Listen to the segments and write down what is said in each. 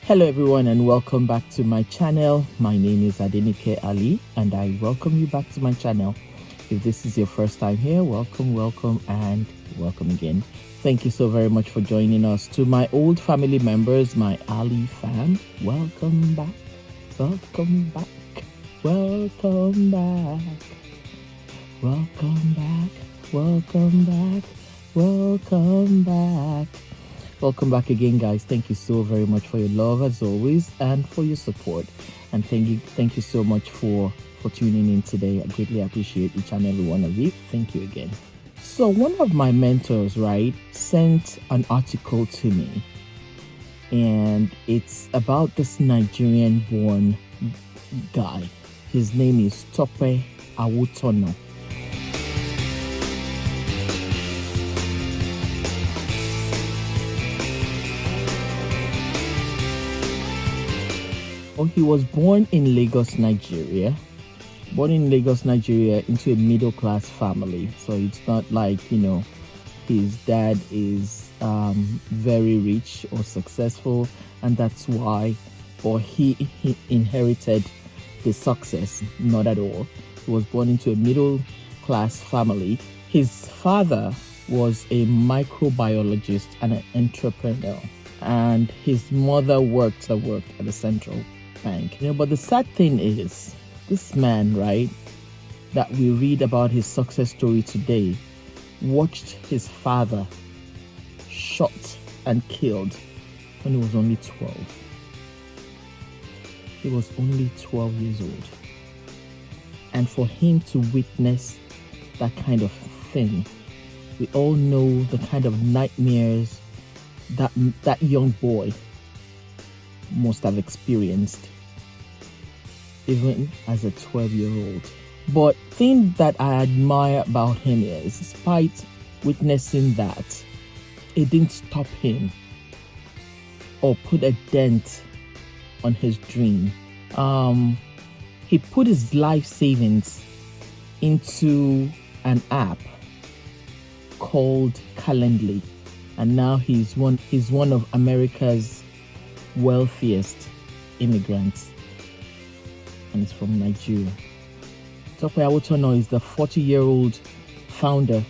Hello everyone and welcome back to my channel. My name is Alli and I welcome you back to my channel. If this is your first time here, welcome and welcome again. Thank you so very much for joining us. To my old family members, my Alli fam, welcome back, welcome back, welcome back, welcome back, welcome back, welcome back. Welcome back again, guys. Thank you so very much for your love as always and for your support. And thank you so much for tuning in today. I greatly appreciate each and every one of you. Thank you again. So one of my mentors, right, sent an article to me, and it's about this Nigerian born guy. His name is Tope Awotona. He was born in Lagos, Nigeria. Into a middle-class family. So it's not like, his dad is very rich or successful, and that's why, or he inherited the success. Not at all. He was born into a middle-class family. His father was a microbiologist and an entrepreneur, and his mother worked at the central bank. But the sad thing is, this man, right, that we read about his success story today, watched his father shot and killed when he was only 12. He was only 12 years old. And for him to witness that kind of thing, we all know the kind of nightmares that young boy must have experienced, even as a 12-year-old. But the thing that I admire about him is, despite witnessing that, it didn't stop him or put a dent on his dream. He put his life savings into an app called Calendly, and now he's one of America's wealthiest immigrants, and he's from Nigeria. Tope Awotona is the 40-year-old founder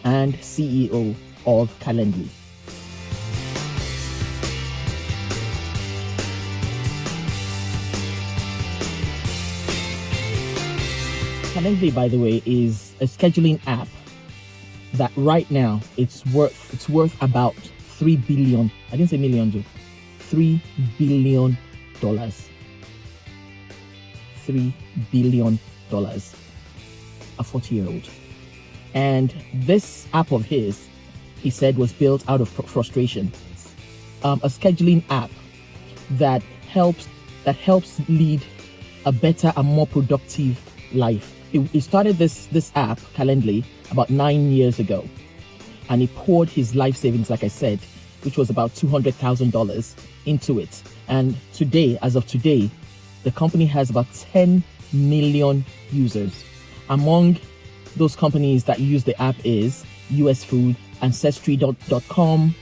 and CEO of Calendly. Calendly, by the way, is a scheduling app that right now it's worth about $3 billion. I didn't say million, Joe. $3 billion. $3 billion. A 40-year-old. And this app of his, he said, was built out of frustration. A scheduling app that helps lead a better and more productive life. He started this app, Calendly, about 9 years ago, and he poured his life savings, like I said, which was about $200,000 into it. And today, as of today, the company has about 10 million users. Among those companies that use the app is US Food, Ancestry.com,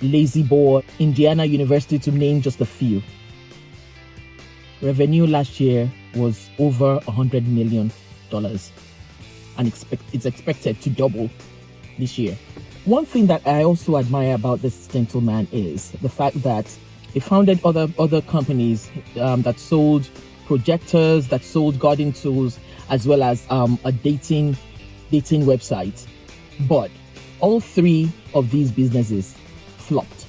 Lazy Boy, Indiana University, to name just a few. Revenue last year was over $100 million, and it's expected to double this year. One thing that I also admire about this gentleman is the fact that he founded other companies that sold projectors, that sold garden tools, as well as a dating website. But all three of these businesses flopped,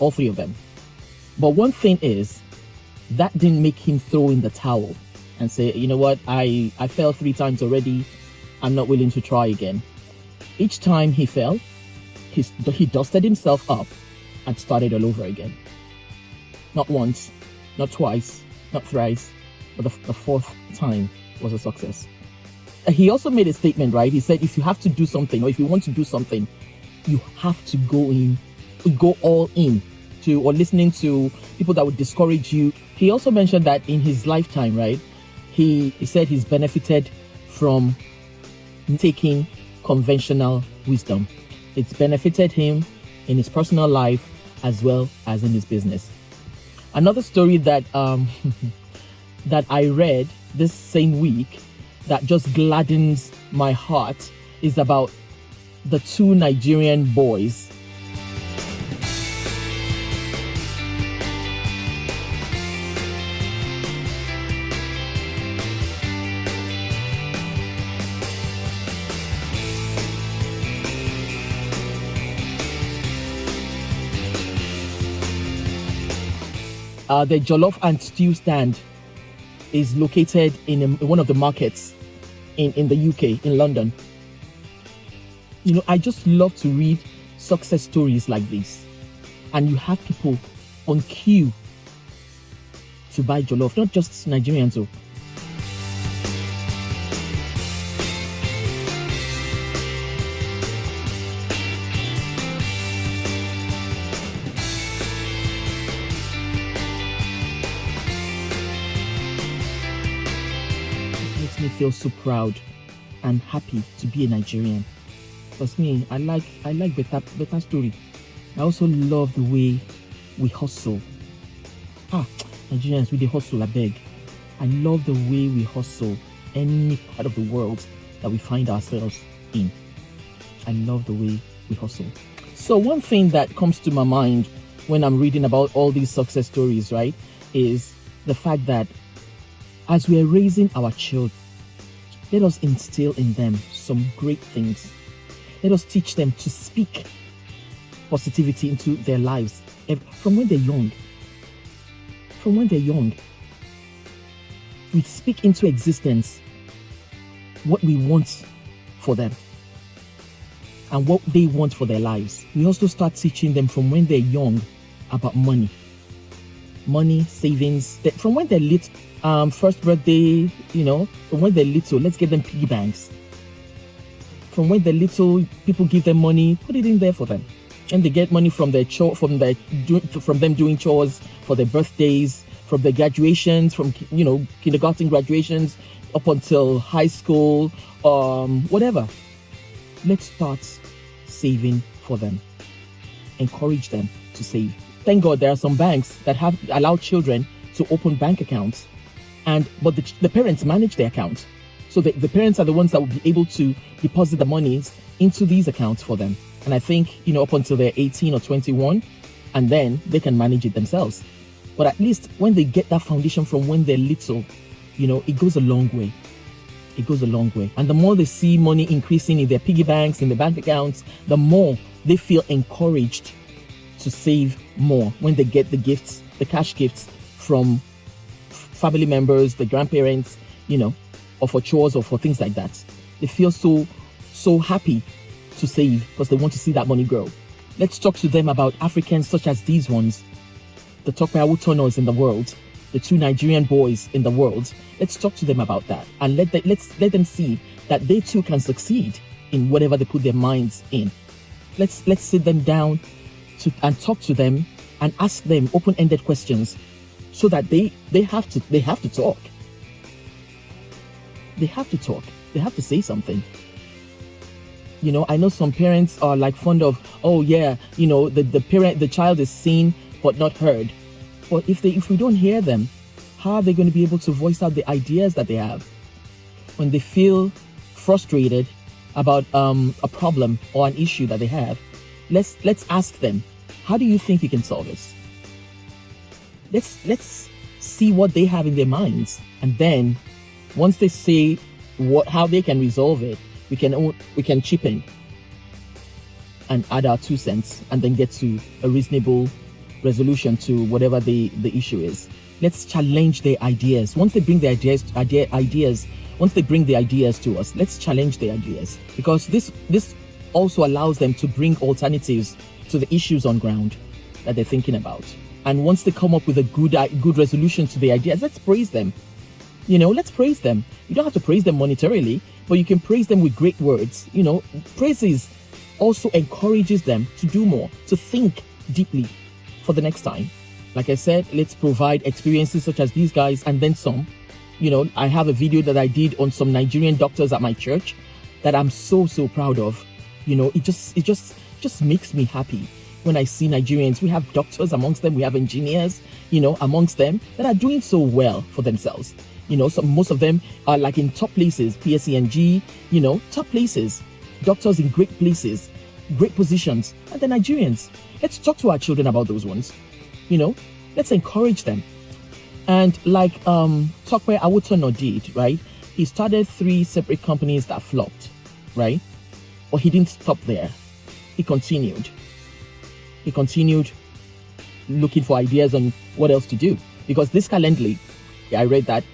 all three of them. But one thing is, that didn't make him throw in the towel and say, you know what, I failed 3 times already, I'm not willing to try again. Each time he fell, he dusted himself up and started all over again. Not once, not twice, not thrice, but the 4th time was a success. He also made a statement, right? He said, if you have to do something, or if you want to do something, you have to go all in or listening to people that would discourage you. He also mentioned that in his lifetime, right, he said he's benefited from taking conventional wisdom. It's benefited him in his personal life as well as in his business. Another story that that I read this same week that just gladdens my heart is about the two Nigerian boys. The jollof and stew stand is located in one of the markets in the UK, in London. You know, I just love to read success stories like this. And you have people on queue to buy jollof, not just Nigerians. So. Makes me feel so proud and happy to be a Nigerian. Because me, I like better story. I also love the way we hustle. Nigerians, we dey hustle, I beg. I love the way we hustle any part of the world that we find ourselves in. I love the way we hustle. So one thing that comes to my mind when I'm reading about all these success stories, right, is the fact that as we are raising our children, let us instill in them some great things. Let us teach them to speak positivity into their lives from when they're young. From when they're young. We speak into existence what we want for them and what they want for their lives. We also start teaching them from when they're young about money. Money, savings, from when they're little. First birthday, you know, from when they're little, let's get them piggy banks. From when they're little, people give them money, put it in there for them. And they get money from their from them doing chores for their birthdays, from their graduations, from, you know, kindergarten graduations up until high school, whatever. Let's start saving for them. Encourage them to save. Thank God there are some banks that have allowed children to open bank accounts. But the parents manage their account. So the parents are the ones that will be able to deposit the monies into these accounts for them. And I think, you know, up until they're 18 or 21, and then they can manage it themselves. But at least when they get that foundation from when they're little, you know, it goes a long way. It goes a long way. And the more they see money increasing in their piggy banks, in the bank accounts, the more they feel encouraged to save more when they get the gifts, the cash gifts from family members, the grandparents, you know, or for chores or for things like that. They feel so happy to save because they want to see that money grow. Let's talk to them about Africans such as these ones, the Tope Awotonas in the world, the two Nigerian boys in the world. Let's talk to them about that and let's let them see that they too can succeed in whatever they put their minds in. Let's sit them down and talk to them and ask them open-ended questions so that they have to talk. They have to talk. They have to say something. You know, I know some parents are like fond of, oh yeah, you know, the child is seen but not heard. But if we don't hear them, how are they going to be able to voice out the ideas that they have? When they feel frustrated about a problem or an issue that they have, let's ask them, how do you think you can solve this? Let's see what they have in their minds, and then once they say how they can resolve it, we can chip in and add our 2 cents and then get to a reasonable resolution to whatever the issue is. Let's challenge their ideas. Once they bring their ideas, once they bring the ideas to us, let's challenge their ideas, because this also allows them to bring alternatives to the issues on ground that they're thinking about. And once they come up with a good resolution to the ideas, let's praise them. You know, let's praise them. You don't have to praise them monetarily, but you can praise them with great words. You know, praises also encourages them to do more, to think deeply for the next time. Like I said, let's provide experiences such as these guys and then some. You know, I have a video that I did on some Nigerian doctors at my church that I'm so proud of. You know, it just makes me happy. when I see Nigerians. We have doctors amongst them, we have engineers, amongst them that are doing so well for themselves. So most of them are like in top places, PSENG, top places, doctors in great places, great positions, and the Nigerians. Let's talk to our children about those ones. Let's encourage them. And like Tope Awotona did, right? He started 3 separate companies that flopped, right? But he didn't stop there. He continued. He continued looking for ideas on what else to do. Because this Calendly, I read that,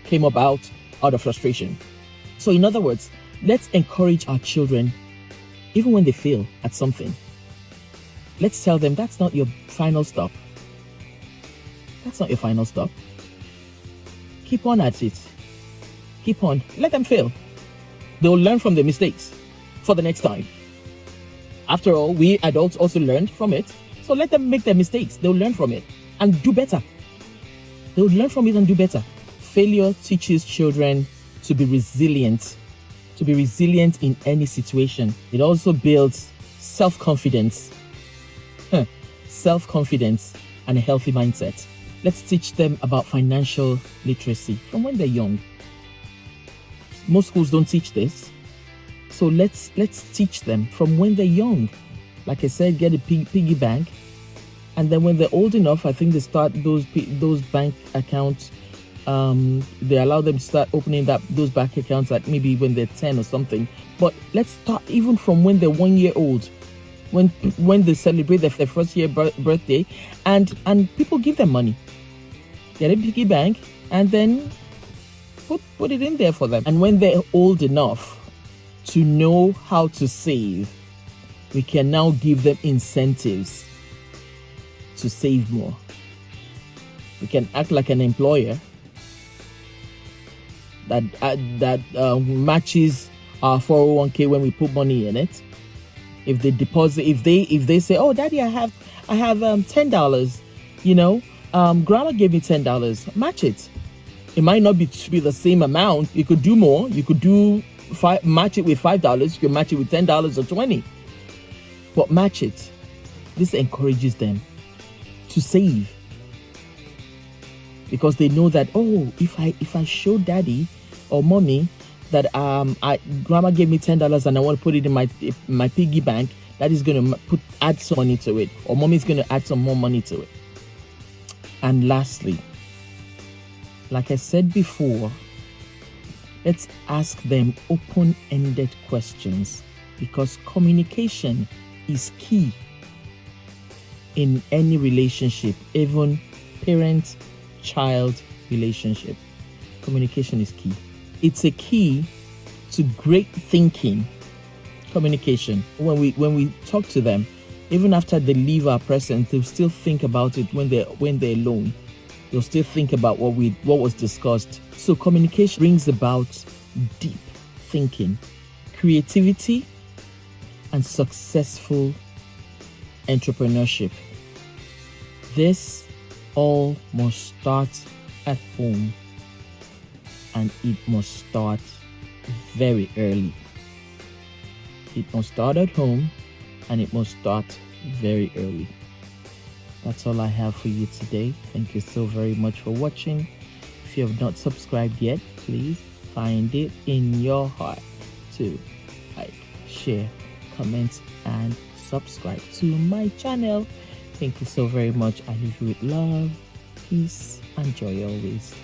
came about out of frustration. So in other words, let's encourage our children, even when they fail at something. Let's tell them that's not your final stop. That's not your final stop. Keep on at it. Keep on. Let them fail. They'll learn from their mistakes for the next time. After all, we adults also learned from it. So let them make their mistakes. They'll learn from it and do better. They'll learn from it and do better. Failure teaches children to be resilient. To be resilient in any situation. It also builds self-confidence. Self-confidence and a healthy mindset. Let's teach them about financial literacy from when they're young. Most schools don't teach this. So let's teach them from when they're young. Like I said, get a piggy bank. And then when they're old enough, I think they start those bank accounts. They allow them to start opening those bank accounts at maybe when they're 10 or something. But let's start even from when they're 1 year old. When they celebrate their first year birthday, and people give them money. Get a piggy bank and then put it in there for them. And when they're old enough to know how to save, we can now give them incentives to save more. We can act like an employer that matches our 401k when we put money in it. If they deposit, if they say, "Oh, Daddy, I have $10," Grandma gave me $10. Match it. It might not be the same amount. You could do more. You could match it with $5. You could match it with $10 or $20. But match it. This encourages them to save, because they know that, oh, if I show Daddy or Mommy that Grandma gave me $10 and I want to put it in my piggy bank, that is going to add some money to it, or Mommy's going to add some more money to it. And lastly, like I said before, let's ask them open-ended questions, because communication is key in any relationship, even parent-child relationship. Communication is key. It's a key to great thinking. Communication. When we talk to them, even after they leave our presence, they'll still think about it when they're alone. They'll still think about what was discussed. So communication brings about deep thinking, creativity, and successful entrepreneurship. This all must start at home, and it must start very early. It must start at home, and it must start very early. That's all I have for you today. Thank you so very much for watching. If you have not subscribed yet, please find it in your heart to like, share, comment, and subscribe to my channel. Thank you so very much. I leave you with love, peace, and joy always.